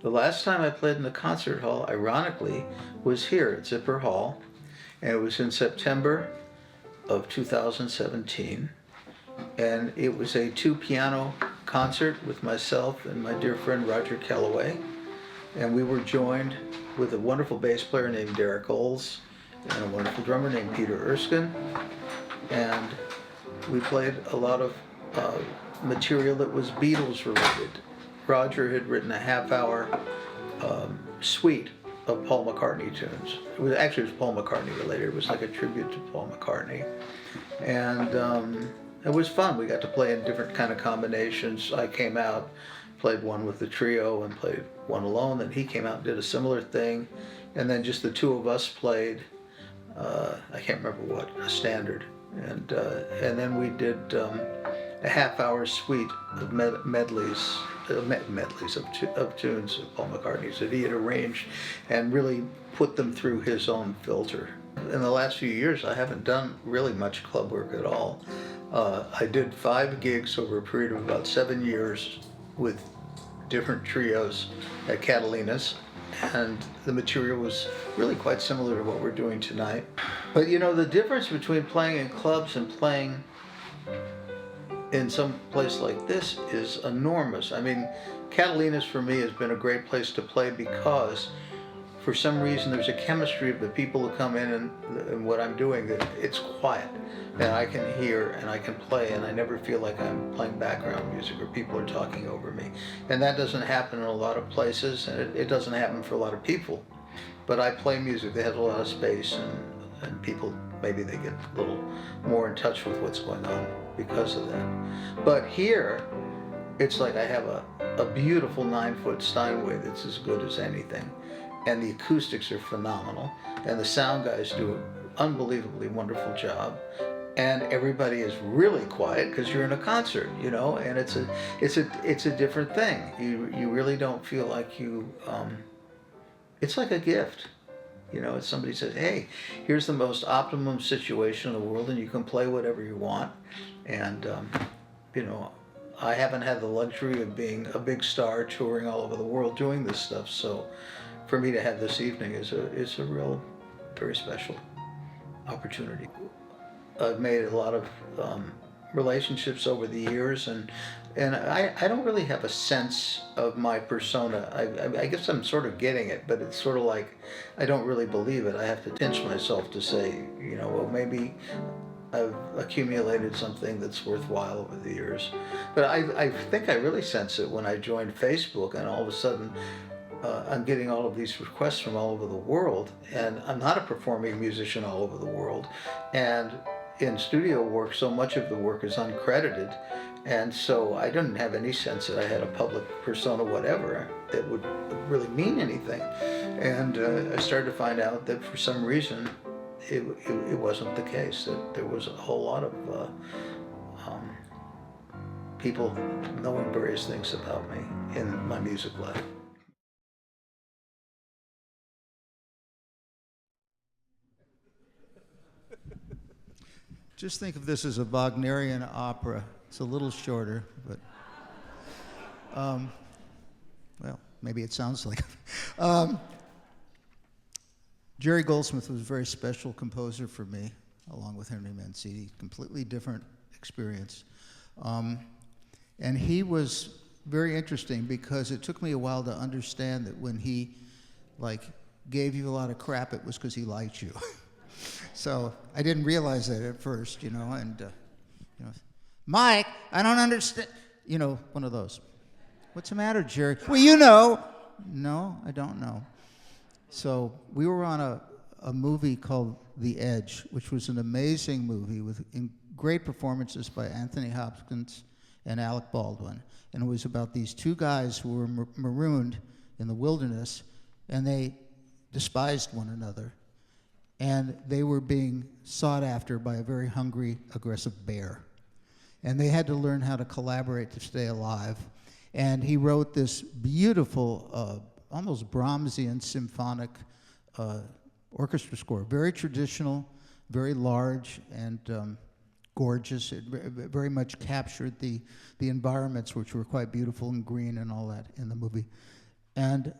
The last time I played in the concert hall, ironically, was here at Zipper Hall, and it was in September of 2017, and it was a two-piano concert with myself and my dear friend Roger Kellaway, and we were joined with a wonderful bass player named Derek Golds and a wonderful drummer named Peter Erskine, and we played a lot of material that was Beatles related. Roger had written a half-hour suite of Paul McCartney tunes. It was Paul McCartney related. It was like a tribute to Paul McCartney, and it was fun. We got to play in different kind of combinations. I came out, played one with the trio, and played one alone. Then he came out and did a similar thing, and then just the two of us played. I can't remember what, a standard, and then we did a half-hour suite of medleys of tunes of Paul McCartney's that he had arranged and really put them through his own filter. In the last few years, I haven't done really much club work at all. I did 5 gigs over a period of about 7 years with different trios at Catalina's, and the material was really quite similar to what we're doing tonight. But you know, the difference between playing in clubs and playing in some place like this is enormous. I mean, Catalina's for me has been a great place to play because for some reason there's a chemistry of the people who come in and what I'm doing that it's quiet and I can hear and I can play and I never feel like I'm playing background music or people are talking over me. And that doesn't happen in a lot of places, and it doesn't happen for a lot of people. But I play music that has a lot of space, and people, maybe they get a little more in touch with what's going on because of that. But here, it's like I have a beautiful 9-foot Steinway that's as good as anything. And the acoustics are phenomenal. And the sound guys do an unbelievably wonderful job. And everybody is really quiet because you're in a concert, you know, and it's a different thing. You really don't feel like you, it's like a gift. You know, it's somebody says, hey, here's the most optimum situation in the world and you can play whatever you want. And, you know, I haven't had the luxury of being a big star touring all over the world doing this stuff. So for me to have this evening is a real, very special opportunity. I've made a lot of relationships over the years, and I don't really have a sense of my persona. I guess I'm sort of getting it, but it's sort of like I don't really believe it. I have to pinch myself to say, you know, well, maybe I've accumulated something that's worthwhile over the years. But I think I really sense it when I joined Facebook, and all of a sudden I'm getting all of these requests from all over the world, and I'm not a performing musician all over the world. And in studio work, so much of the work is uncredited, and so I didn't have any sense that I had a public persona, whatever, that would really mean anything. And I started to find out that for some reason it wasn't the case, that there was a whole lot of people knowing various things about me in my music life. Just think of this as a Wagnerian opera. It's a little shorter, but, well, maybe it sounds like it. Jerry Goldsmith was a very special composer for me, along with Henry Mancini. Completely different experience. And he was very interesting because it took me a while to understand that when he, like, gave you a lot of crap, it was because he liked you. So I didn't realize that at first, you know, and, you know, Mike, I don't understand, you know, one of those. What's the matter, Jerry? Well, you know. No, I don't know. So we were on a movie called The Edge, which was an amazing movie with great performances by Anthony Hopkins and Alec Baldwin. And it was about these two guys who were marooned in the wilderness, and they despised one another. And they were being sought after by a very hungry, aggressive bear. And they had to learn how to collaborate to stay alive. And he wrote this beautiful, almost Brahmsian symphonic orchestra score. Very traditional, very large, and gorgeous. It very much captured the environments, which were quite beautiful and green and all that in the movie. And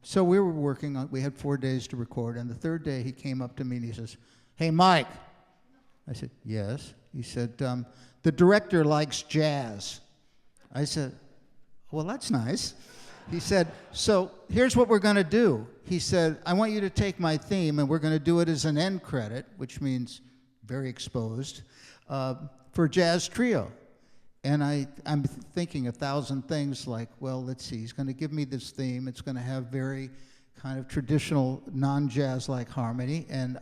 so we were working on, we had 4 days to record, and the third day he came up to me and he says, "Hey, Mike." I said, "Yes." He said, "The director likes jazz." I said, "Well, that's nice." He said, "So here's what we're going to do." He said, "I want you to take my theme, and we're going to do it as an end credit," which means very exposed, "for jazz trio." And I'm thinking 1,000 things like, well, let's see, he's going to give me this theme. It's going to have very kind of traditional non-jazz-like harmony. And,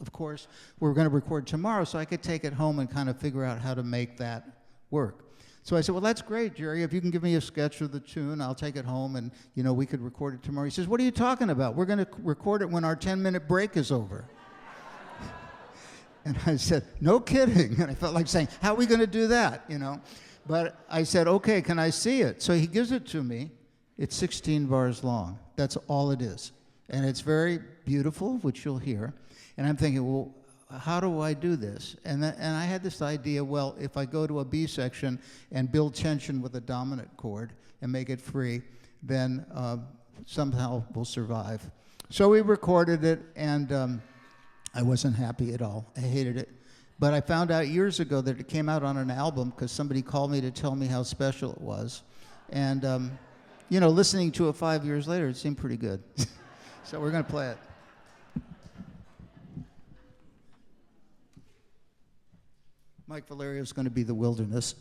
of course, we're going to record tomorrow, so I could take it home and kind of figure out how to make that work. So I said, "Well, that's great, Jerry. If you can give me a sketch of the tune, I'll take it home, and, we could record it tomorrow." He says, "What are you talking about? We're going to record it when our 10-minute break is over." And I said, "No kidding." And I felt like saying, "How are we going to do that?" But I said, "Okay, can I see it?" So he gives it to me. It's 16 bars long. That's all it is. And it's very beautiful, which you'll hear. And I'm thinking, well, how do I do this? And I had this idea, well, if I go to a B section and build tension with a dominant chord and make it free, then somehow we'll survive. So we recorded it, and I wasn't happy at all. I hated it. But I found out years ago that it came out on an album because somebody called me to tell me how special it was. And, listening to it 5 years later, it seemed pretty good. So we're going to play it. Mike Valerio is going to be the wilderness.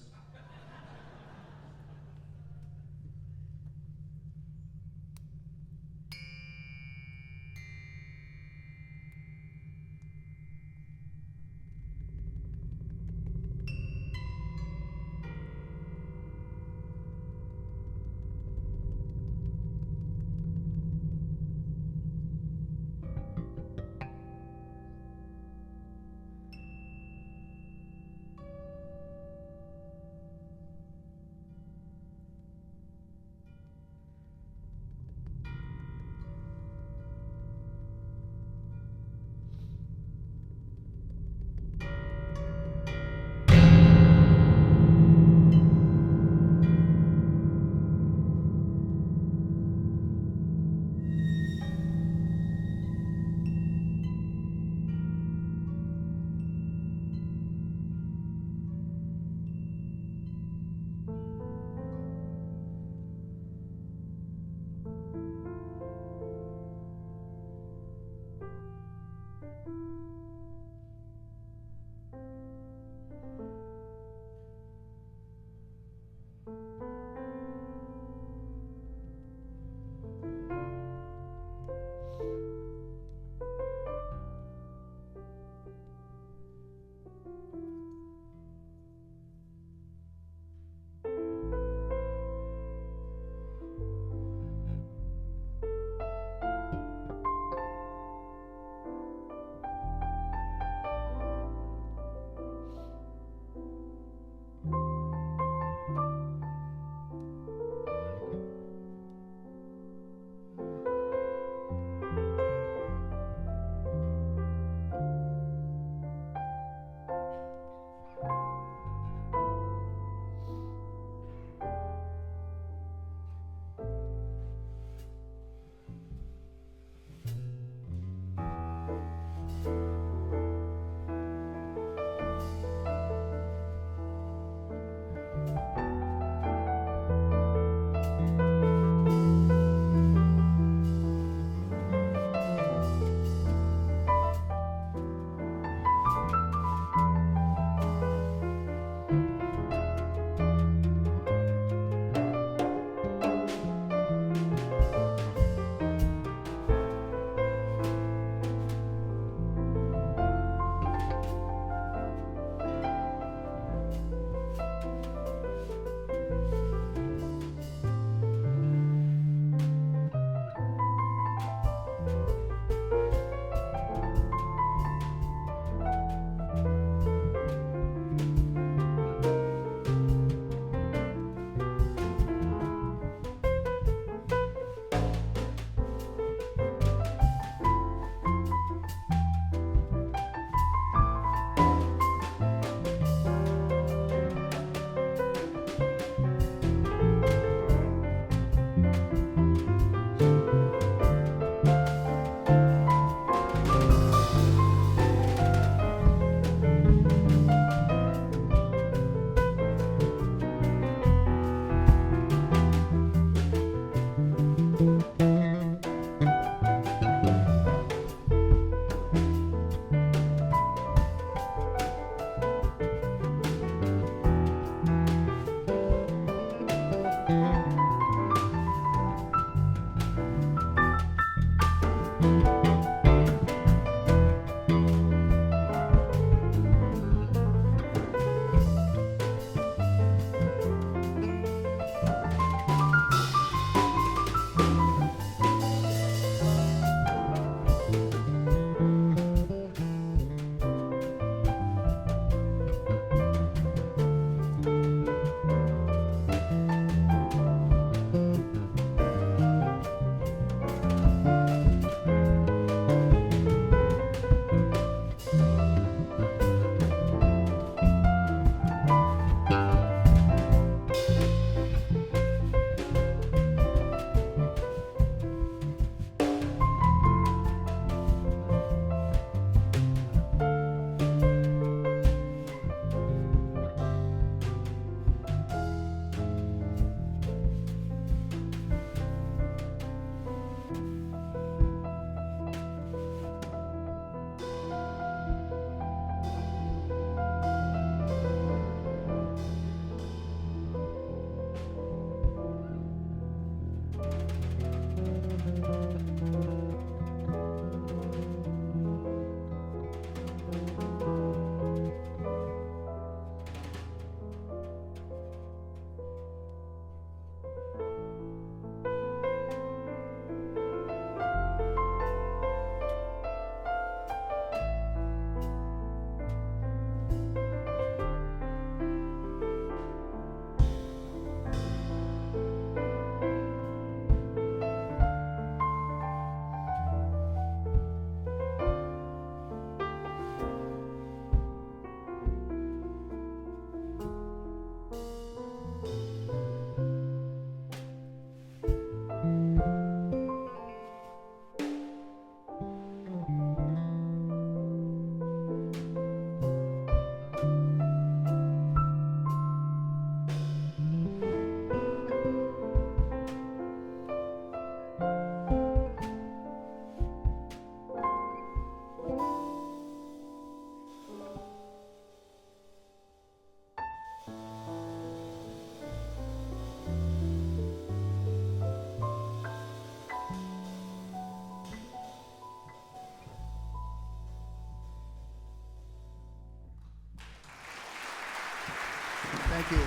Thank you.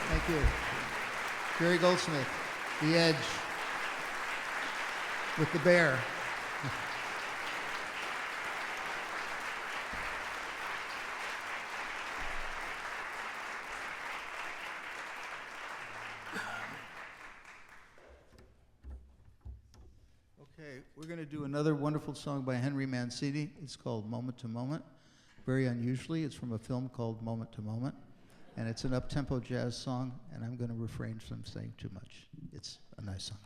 Thank you. Jerry Goldsmith, The Edge, with the bear. Okay, we're going to do another wonderful song by Henry Mancini. It's called Moment to Moment. Very unusually, it's from a film called Moment to Moment. And it's an up-tempo jazz song, and I'm going to refrain from saying too much. It's a nice song.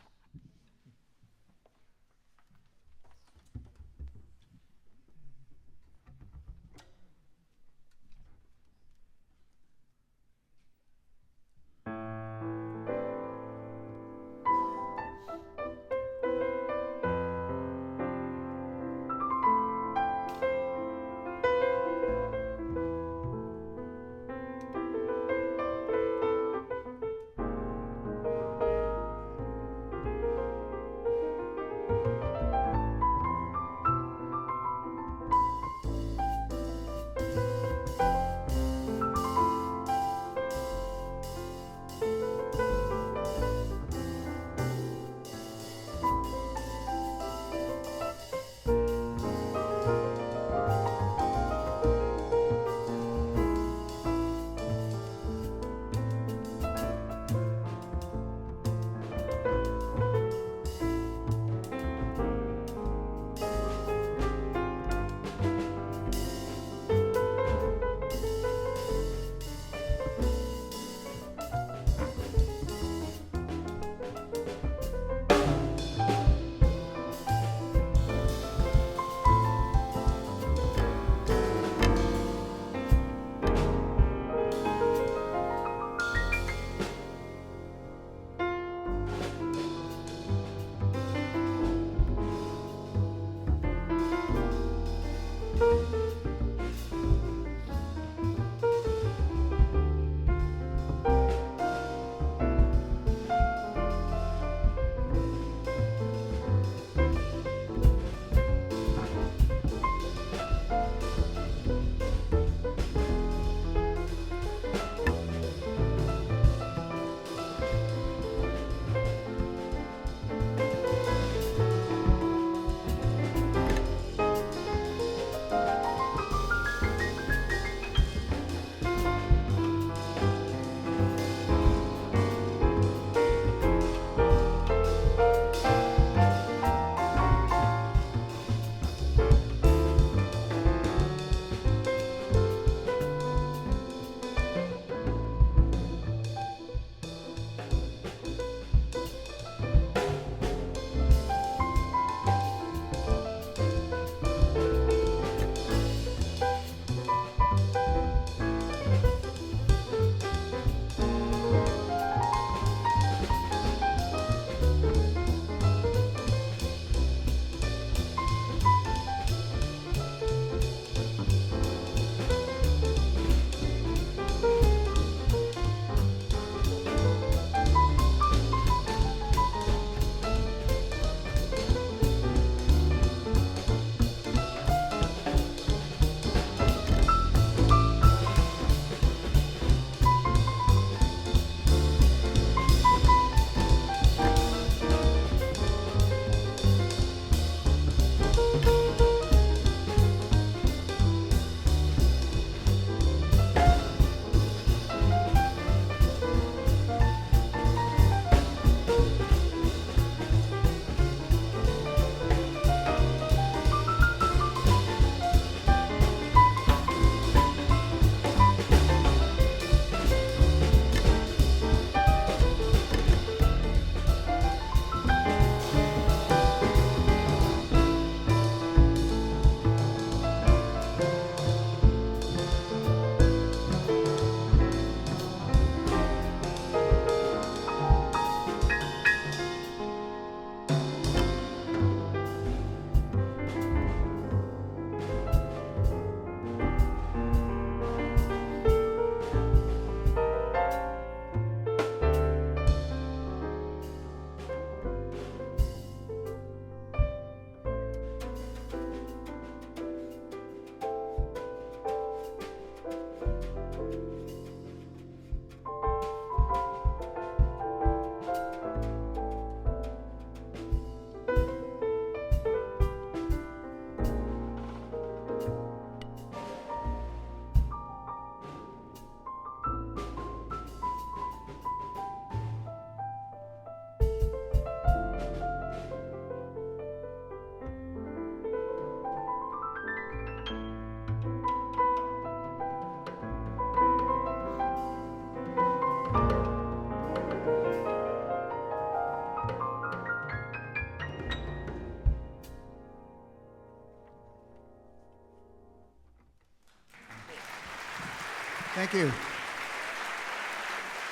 Thank you.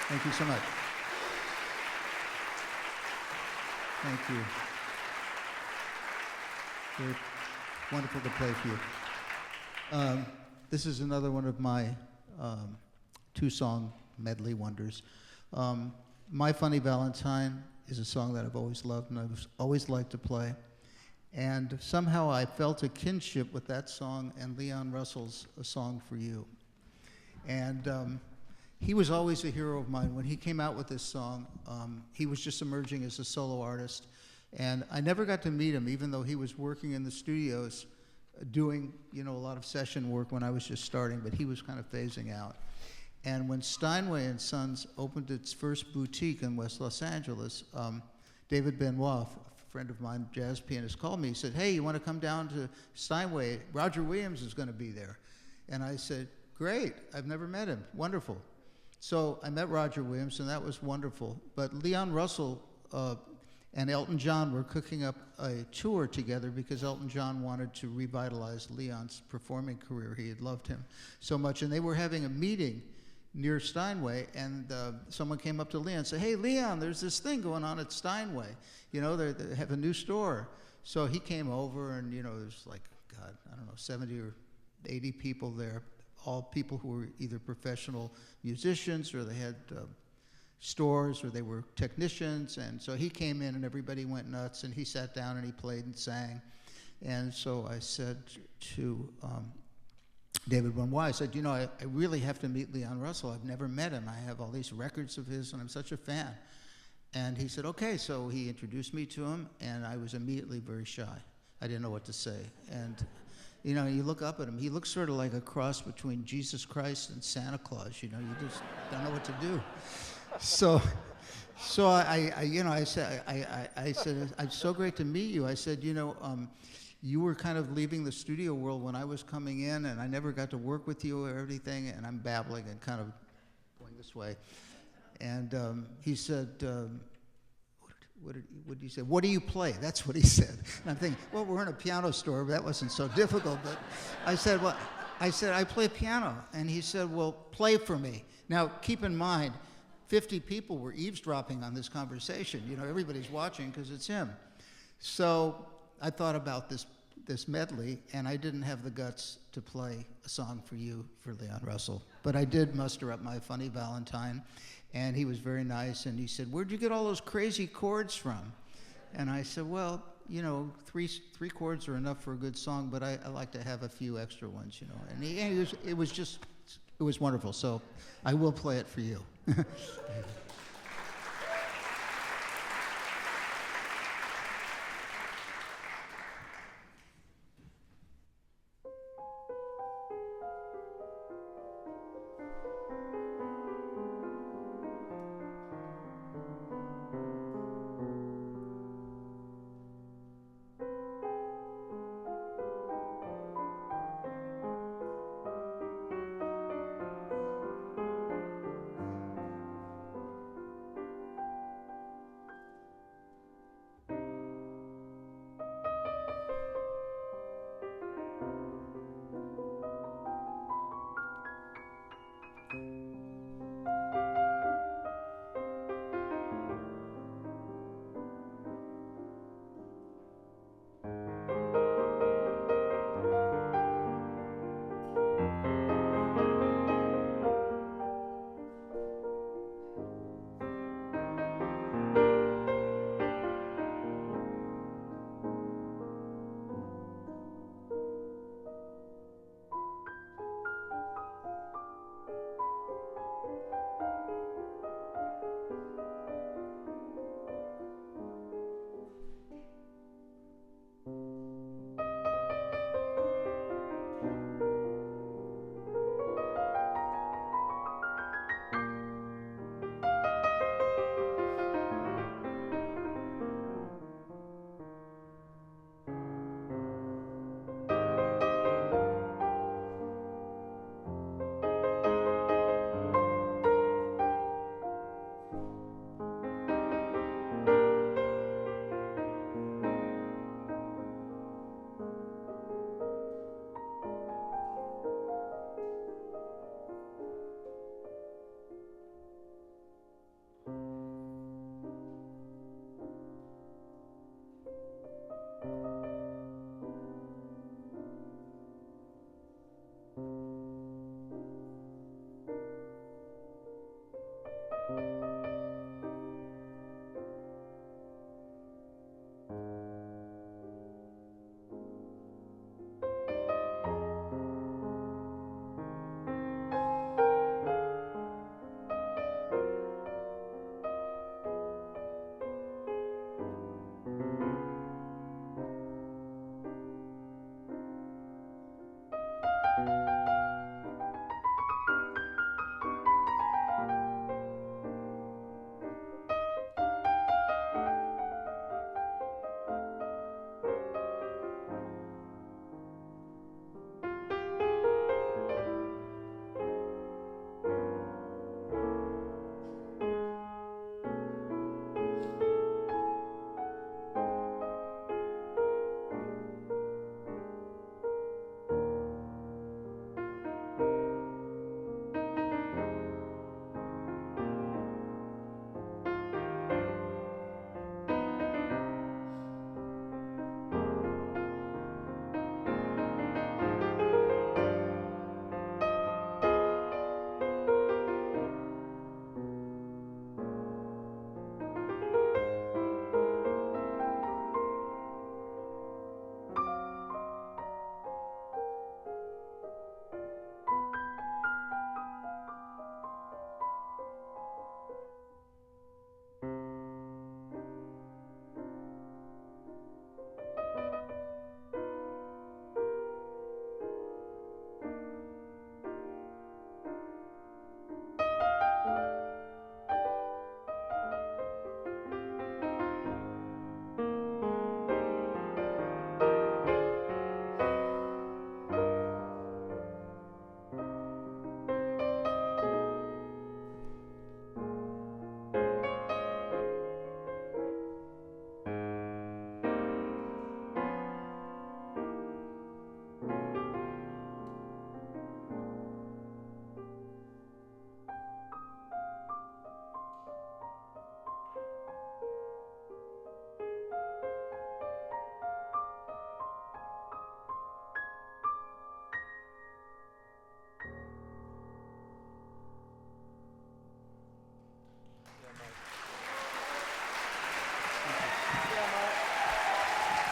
Thank you so much. Thank you. Very wonderful to play for you. This is another one of my two-song medley wonders. My Funny Valentine is a song that I've always loved and I've always liked to play. And somehow I felt a kinship with that song and Leon Russell's A Song for You. And he was always a hero of mine. When he came out with this song, he was just emerging as a solo artist. And I never got to meet him, even though he was working in the studios doing, a lot of session work when I was just starting, but he was kind of phasing out. And when Steinway and Sons opened its first boutique in West Los Angeles, David Benoit, a friend of mine, jazz pianist, called me. He said, "Hey, you want to come down to Steinway? Roger Williams is going to be there." And I said, "Great, I've never met him, wonderful." So I met Roger Williams, and that was wonderful. But Leon Russell and Elton John were cooking up a tour together because Elton John wanted to revitalize Leon's performing career. He had loved him so much. And they were having a meeting near Steinway, and someone came up to Leon and said, "Hey, Leon, there's this thing going on at Steinway. They have a new store." So he came over, and, there's like, God, I don't know, 70 or 80 people there, all people who were either professional musicians or they had stores or they were technicians. And so he came in and everybody went nuts, and he sat down and he played and sang. And so I said to David Benoit, I said, I really have to meet Leon Russell. I've never met him. I have all these records of his and I'm such a fan. And he said, okay. So he introduced me to him, and I was immediately very shy. I didn't know what to say. And you look up at him, he looks sort of like a cross between Jesus Christ and Santa Claus. You just don't know what to do. So I said, "It's so great to meet you." I said, you were kind of leaving the studio world when I was coming in, and I never got to work with you or everything." And I'm babbling and kind of going this way. And he said, what did he say? "What do you play?" That's what he said. And I'm thinking, well, we're in a piano store, but that wasn't so difficult. But I said, "I play piano." And he said, "Well, play for me." Now, keep in mind, 50 people were eavesdropping on this conversation. Everybody's watching because it's him. So I thought about this medley, and I didn't have the guts to play A Song for You for Leon Russell. But I did muster up My Funny Valentine, and he was very nice, and he said, "Where'd you get all those crazy chords from?" And I said, "Well, three chords are enough for a good song, but I like to have a few extra ones, And it was wonderful, so I will play it for you.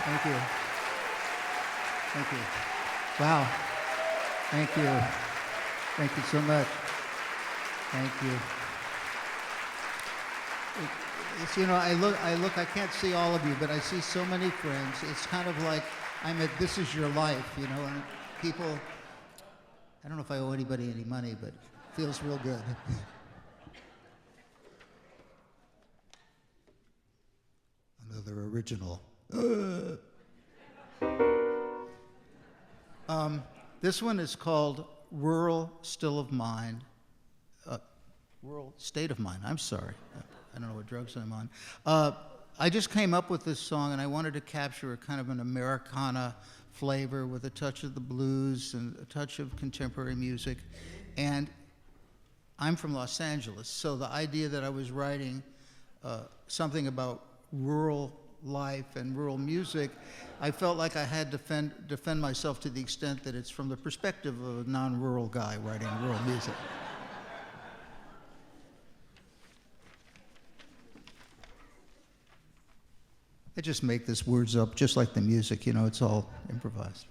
Thank you. Thank you. Wow. Thank you. Thank you so much. Thank you. It's, you know, I can't see all of you, but I see so many friends. It's kind of like I'm at This Is Your Life, you know, and people, I don't know if I owe anybody any money, but it feels real good. Another original. This one is called Rural Still of Mind. Rural State of Mind, I'm sorry. I don't know what drugs I'm on. I just came up with this song, and I wanted to capture a kind of an Americana flavor with a touch of the blues and a touch of contemporary music. And I'm from Los Angeles, so the idea that I was writing something about rural life and rural music, I felt like I had to defend myself to the extent that it's from the perspective of a non-rural guy writing rural music. I just make these words up just like the music, you know, it's all improvised.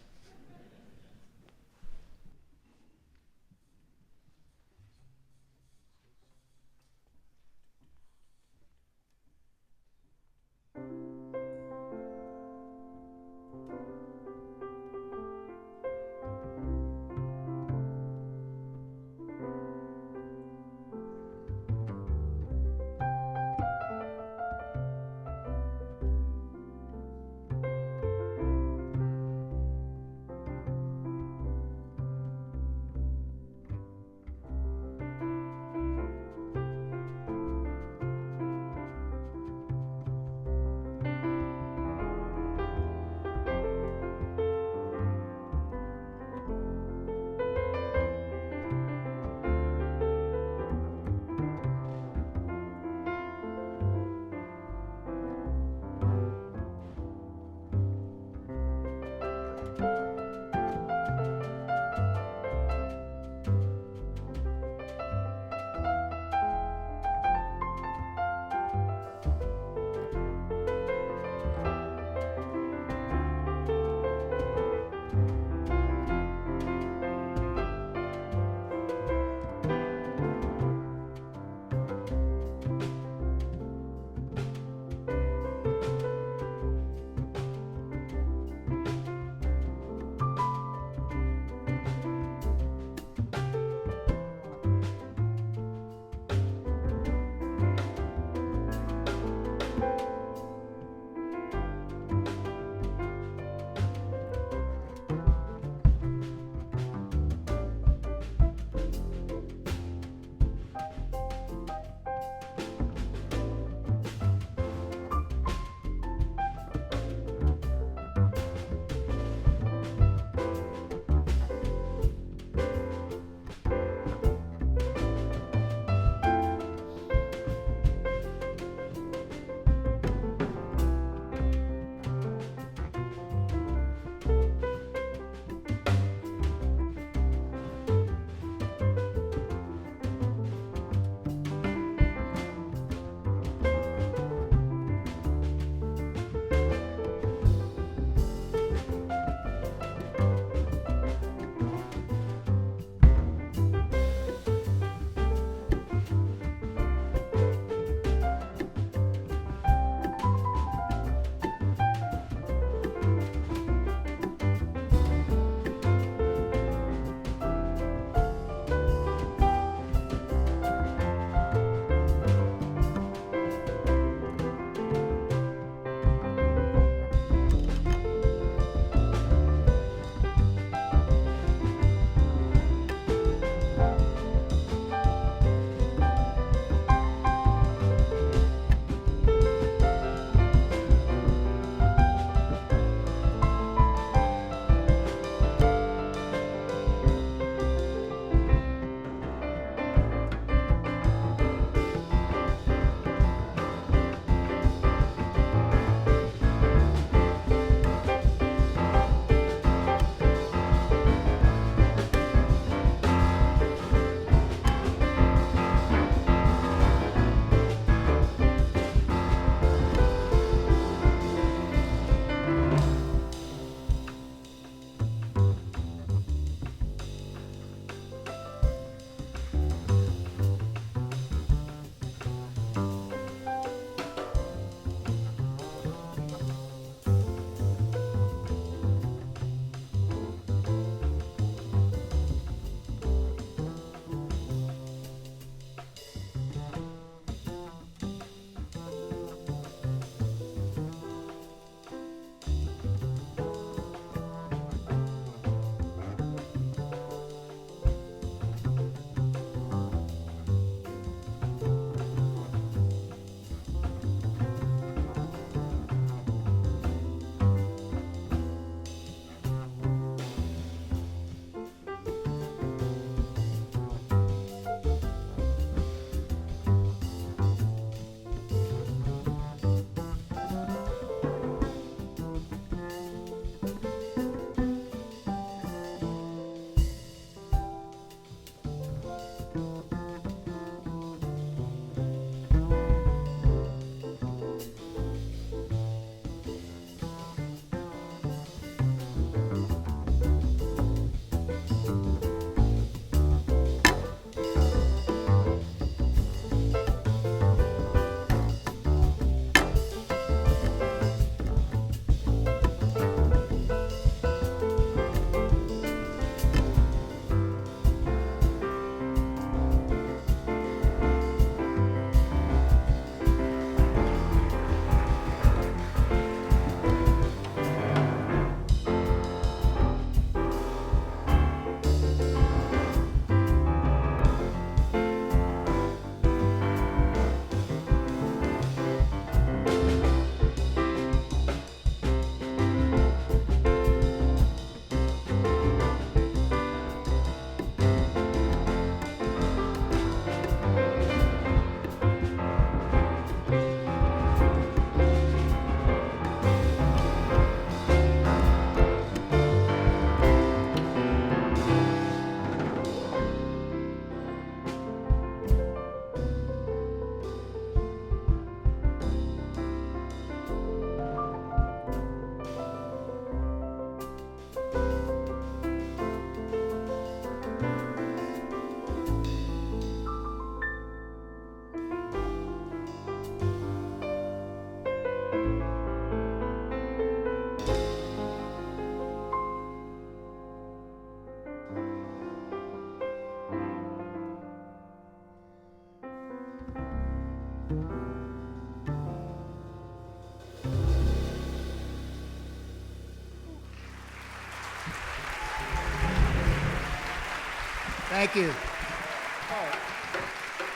Thank you.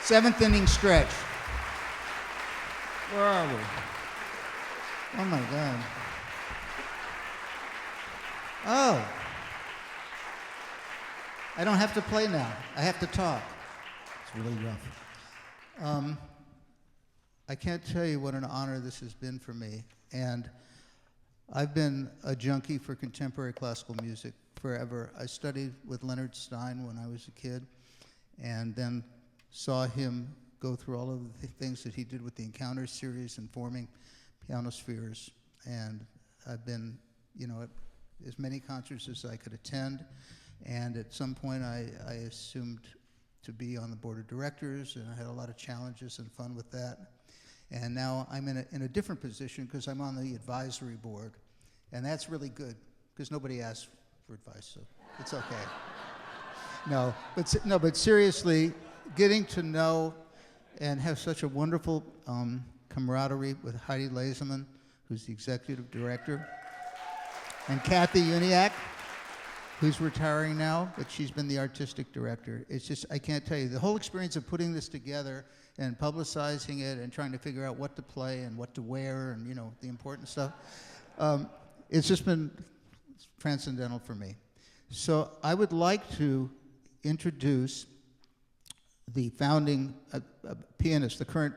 Seventh inning stretch. Where are we? Oh my God. Oh. I don't have to play now. I have to talk. It's really rough. I can't tell you what an honor this has been for me. And I've been a junkie for contemporary classical music forever. I studied with Leonard Stein when I was a kid, and then saw him go through all of the things that he did with the Encounter series and forming PianoSpheres. And I've been, at as many concerts as I could attend. And at some point, I assumed to be on the board of directors, and I had a lot of challenges and fun with that. And now I'm in a different position because I'm on the advisory board, and that's really good because nobody asked for advice, so it's okay. But seriously, getting to know and have such a wonderful camaraderie with Heidi Laserman, who's the executive director, and Kathy Uniacke, who's retiring now, but she's been the artistic director. It's just, I can't tell you, the whole experience of putting this together and publicizing it and trying to figure out what to play and what to wear and, the important stuff, it's just been transcendental for me. So I would like to introduce the founding pianist, the current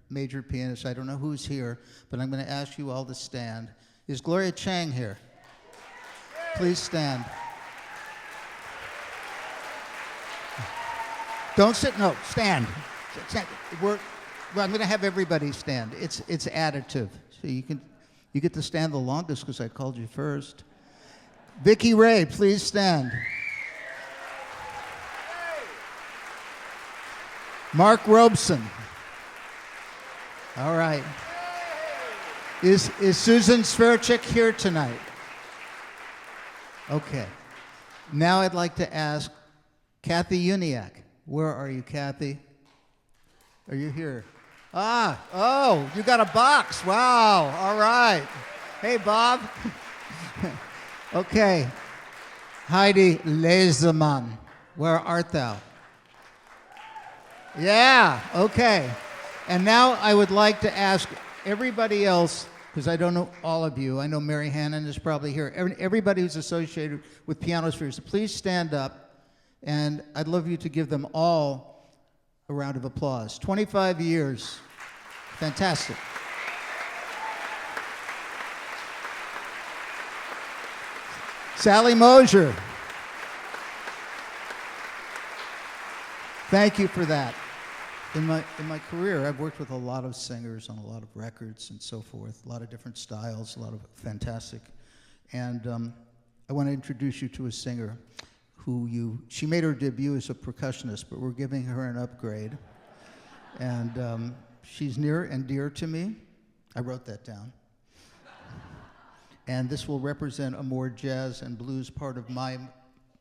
major pianist. I don't know who's here, but I'm going to ask you all to stand. Is Gloria Chang here? Please stand. Don't sit, no, stand. I'm going to have everybody stand. It's additive. So you get to stand the longest because I called you first. Vicki Ray, please stand. Mark Robeson. All right. Is Susan Sverchik here tonight? Okay. Now I'd like to ask Kathy Uniacke. Where are you, Kathy? Are you here? You got a box. Wow. All right. Hey, Bob. Okay. Heidi Laserman, where art thou? Yeah, okay. And now I would like to ask everybody else, because I don't know all of you. I know Mary Hannon is probably here. Everybody who's associated with PianoSpheres, please stand up. And I'd love you to give them all a round of applause. 25 years. Fantastic. Sally Mosier. Thank you for that. In my career, I've worked with a lot of singers on a lot of records and so forth, a lot of different styles, a lot of fantastic. And I want to introduce you to a singer she made her debut as a percussionist, but we're giving her an upgrade. And she's near and dear to me. I wrote that down. And this will represent a more jazz and blues part of my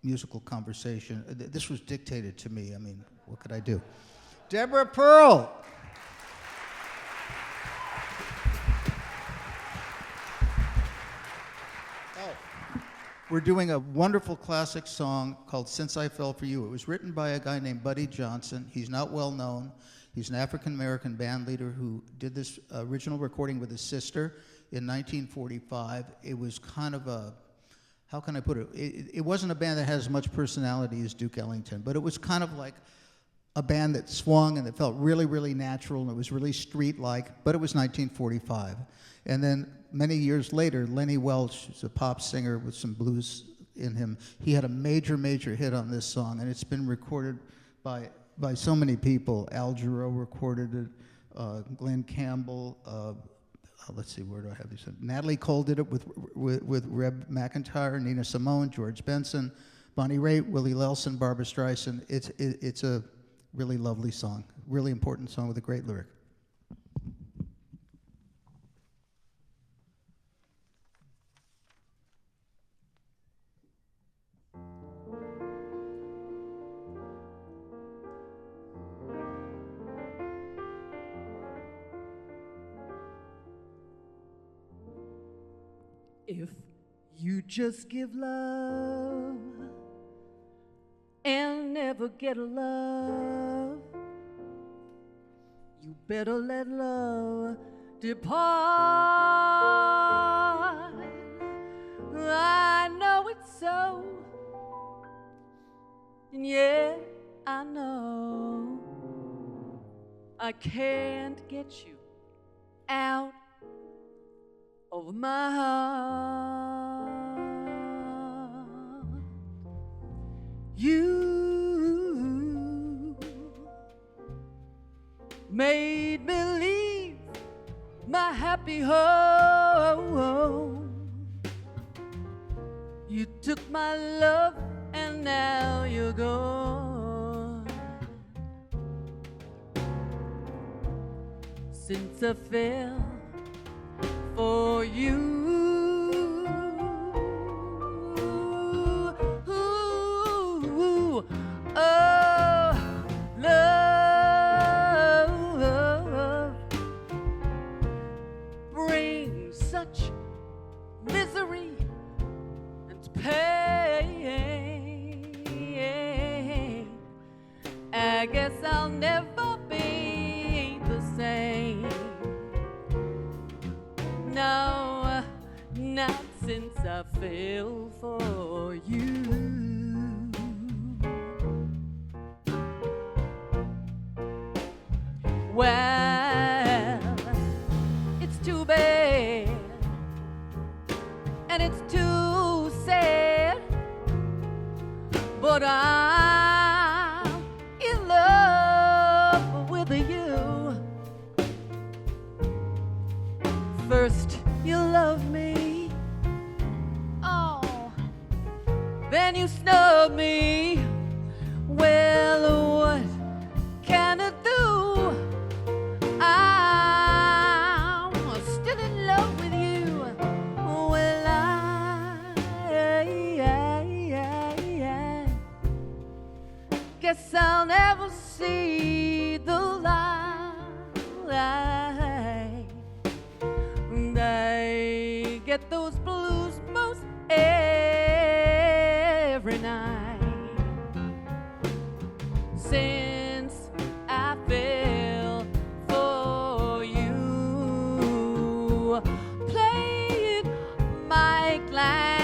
musical conversation. This was dictated to me. I mean, what could I do? Deborah Pearl. We're doing a wonderful classic song called Since I Fell for You. It was written by a guy named Buddy Johnson. He's not well known. He's an African-American band leader who did this original recording with his sister in 1945. It was kind of how can I put it? It wasn't a band that had as much personality as Duke Ellington, but it was kind of like a band that swung and that felt really, really natural, and it was really street-like, but it was 1945. And then many years later, Lenny Welch, who's a pop singer with some blues in him, he had a major, major hit on this song, and it's been recorded by so many people. Al Jarreau recorded it, Glenn Campbell, let's see, where do I have these? Natalie Cole did it with Reb McEntire, Nina Simone, George Benson, Bonnie Raitt, Willie Nelson, Barbra Streisand. It's a really lovely song, really important song with a great lyric. If you just give love and never get a love, you better let love depart. I know it's so, and yeah, I know I can't get you out of my heart. You made me leave my happy home. You took my love and now you're gone. Since I fell for you, oh, love brings such misery and pain. I guess I'll never be the same. No, not since I fell for you. Well, it's too bad, and it's too sad, but I'm in love with you. First you love me, oh, then you snub me. Well, what can I do? I'm still in love with you. Well, I guess I'll never see the light. And I get those blues most every night since I fell for you. Playing my line.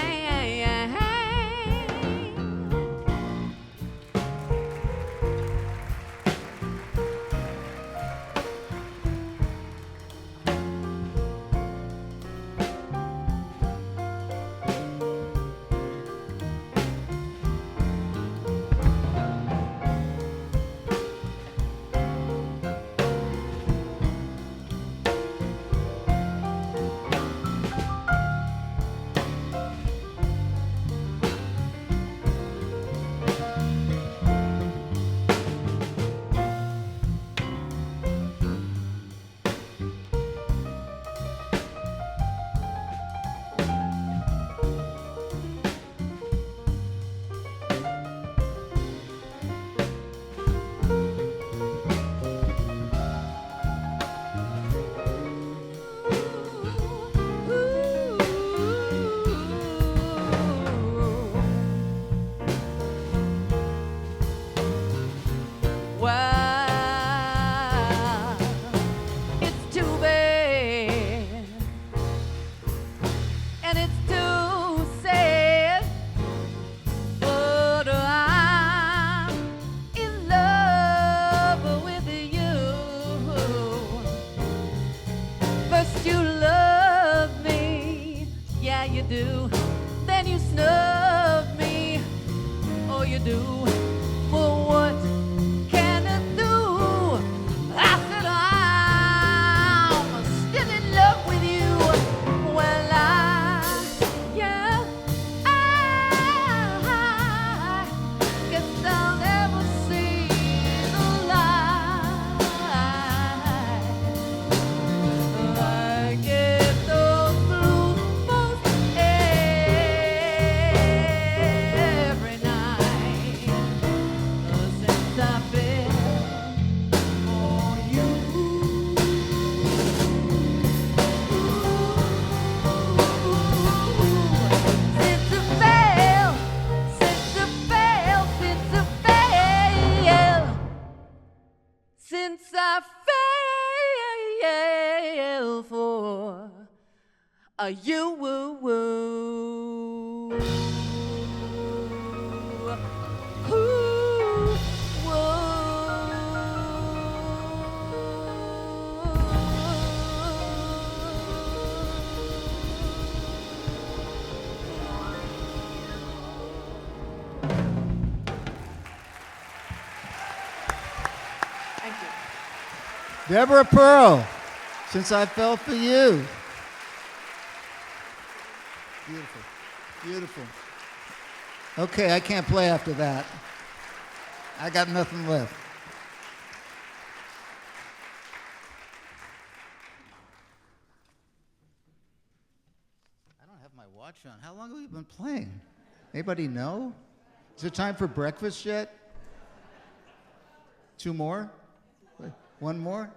Wow, it's too bad, and it's too sad, but I'm in love with you. First you love me, yeah you do, then you snub me, oh you do. For what can I do? I said I'm still in love with you. Well, I guess I'll never see the light. I get those blues most every night. you woo woo. Ooh, Thank you. Deborah Pearl, Since I Fell for You. Beautiful, beautiful. Okay, I can't play after that. I got nothing left. I don't have my watch on. How long have we been playing? Anybody know? Is it time for breakfast yet? 2 more? 1 more?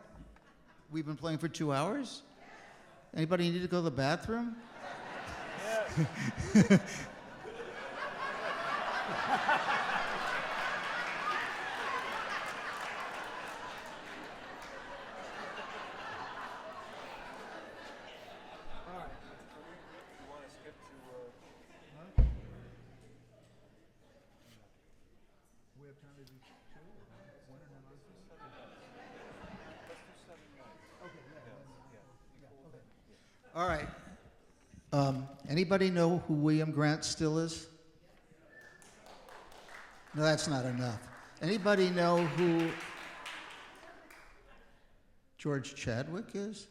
We've been playing for 2 hours? Anybody need to go to the bathroom? All right. Anybody know who William Grant still is? No, that's not enough. Anybody know who George Chadwick is?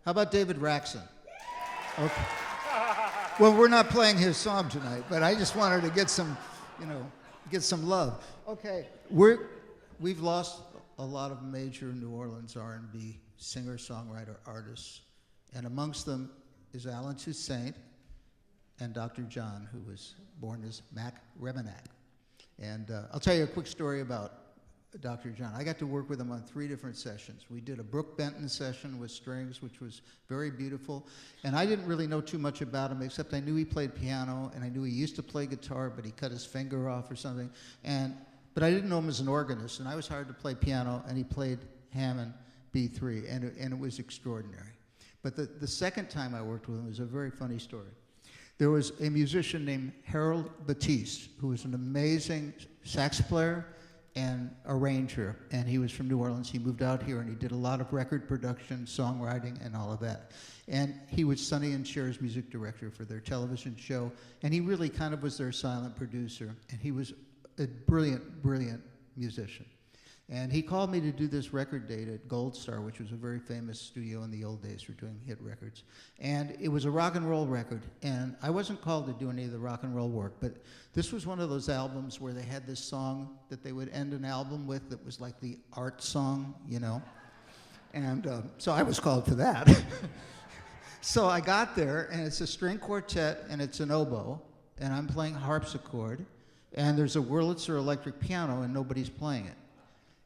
How about David Raxon? Okay. Well, we're not playing his song tonight, but I just wanted to get some, get some love. Okay. We've lost a lot of major New Orleans R&B singer, songwriter, artists, and amongst them is Alan Toussaint and Dr. John, who was born as Mac Remenack. And I'll tell you a quick story about Dr. John. I got to work with him on 3 different sessions. We did a Brooke Benton session with strings, which was very beautiful. And I didn't really know too much about him, except I knew he played piano, and I knew he used to play guitar, but he cut his finger off or something. But I didn't know him as an organist, and I was hired to play piano, and he played Hammond B3, and it was extraordinary. But the second time I worked with him was a very funny story. There was a musician named Harold Batiste, who was an amazing sax player and arranger, and he was from New Orleans. He moved out here, and he did a lot of record production, songwriting, and all of that. And he was Sonny and Cher's music director for their television show, and he really kind of was their silent producer, and he was a brilliant, brilliant musician. And he called me to do this record date at Gold Star, which was a very famous studio in the old days for doing hit records. And it was a rock and roll record. And I wasn't called to do any of the rock and roll work, but this was one of those albums where they had this song that they would end an album with that was like the art song, And so I was called for that. So I got there, and it's a string quartet, and it's an oboe, and I'm playing harpsichord, and there's a Wurlitzer electric piano, and nobody's playing it.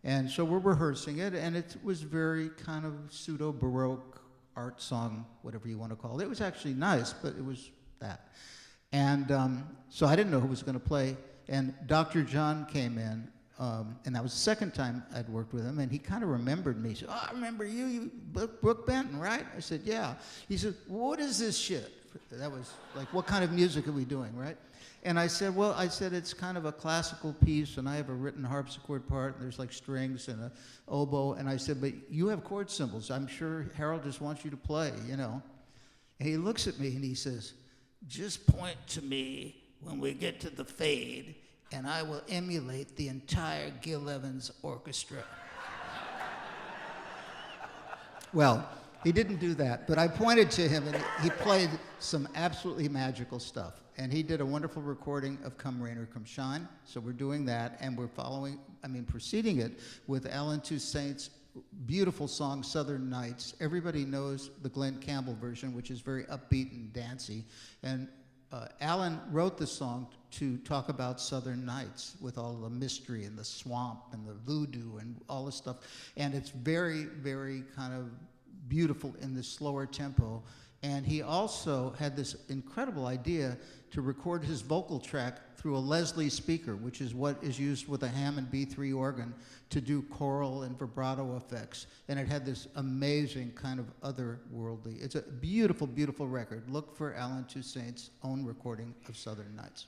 And so we're rehearsing it, and it was very kind of pseudo-Baroque art song, whatever you want to call it. It was actually nice, but it was that. And so I didn't know who was going to play, and Dr. John came in, and that was the second time I'd worked with him, and he kind of remembered me. He said, "Oh, I remember you Brooke Benton, right?" I said, "Yeah." He said, "What is this shit?" That was like, what kind of music are we doing, right? And I said, well, it's kind of a classical piece, and I have a written harpsichord part, and there's like strings and an oboe. And I said, but you have chord symbols. I'm sure Harold just wants you to play, And he looks at me, and he says, just point to me when we get to the fade, and I will emulate the entire Gil Evans orchestra. Well, he didn't do that, but I pointed to him, and he played some absolutely magical stuff. And he did a wonderful recording of Come Rain or Come Shine. So we're doing that, and we're preceding it with Alan Toussaint's beautiful song, Southern Nights. Everybody knows the Glenn Campbell version, which is very upbeat and dancey. And Alan wrote the song to talk about Southern Nights with all the mystery and the swamp and the voodoo and all this stuff. And it's very, very kind of beautiful in the slower tempo. And he also had this incredible idea to record his vocal track through a Leslie speaker, which is what is used with a Hammond B3 organ to do choral and vibrato effects. And it had this amazing kind of otherworldly. It's a beautiful, beautiful record. Look for Alan Toussaint's own recording of Southern Nights.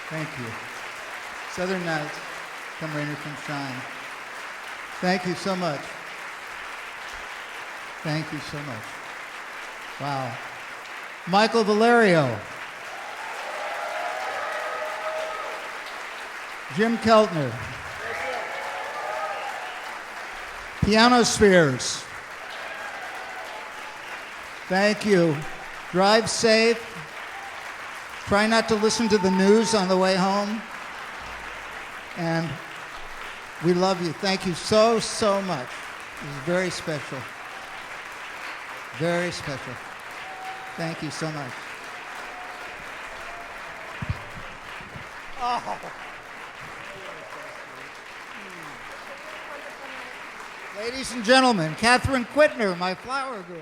Thank you. Southern Nights, Come Rain or Come Shine. Thank you so much. Thank you so much. Wow. Michael Valerio. Jim Keltner. PianoSpheres. Thank you. Drive safe. Try not to listen to the news on the way home. And we love you. Thank you so, so much. This is very special. Very special. Thank you so much. Oh. Ladies and gentlemen, Catherine Quitner, my flower girl.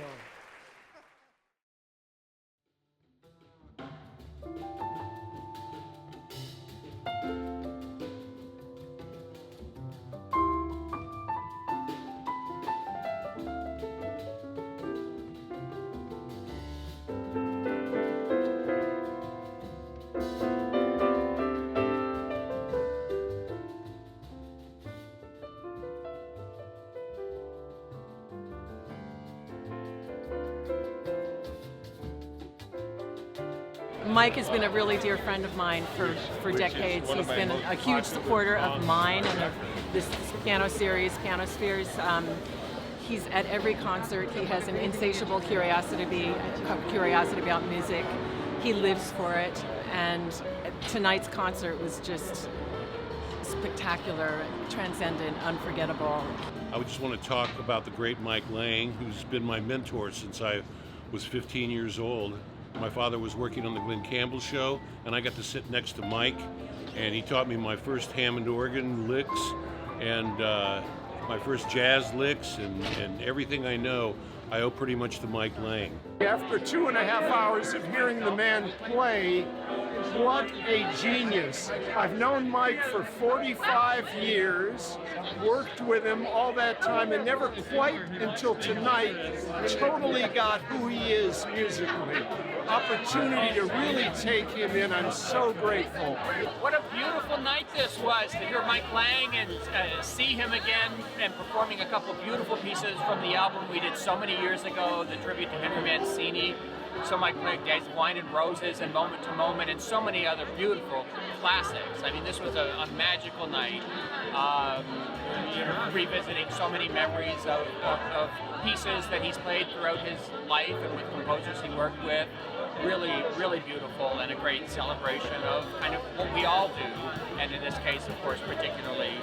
Mike has been a really dear friend of mine for decades. He's been a huge supporter of mine and of this piano series, PianoSpheres. He's at every concert. He has an insatiable curiosity about music. He lives for it, and tonight's concert was just spectacular, transcendent, unforgettable. I would just want to talk about the great Mike Lang, who's been my mentor since I was 15 years old. My father was working on the Glenn Campbell show, and I got to sit next to Mike, and he taught me my first Hammond organ licks and my first jazz licks, and everything I know, I owe pretty much to Mike Lang. After 2.5 hours of hearing the man play, what a genius. I've known Mike for 45 years, worked with him all that time, and never quite until tonight totally got who he is musically. Opportunity to really take him in. I'm so grateful. What a beautiful night this was to hear Mike Lang and see him again and performing a couple beautiful pieces from the album we did so many years ago, the tribute to Henry Mancini. So Mike Lang does Wine and Roses and Moment to Moment and so many other beautiful classics. I mean, this was a magical night. Revisiting so many memories of pieces that he's played throughout his life and with composers he worked with. Really, really beautiful and a great celebration of kind of what we all do. And in this case, of course, particularly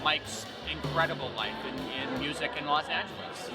Mike's incredible life in music in Los Angeles.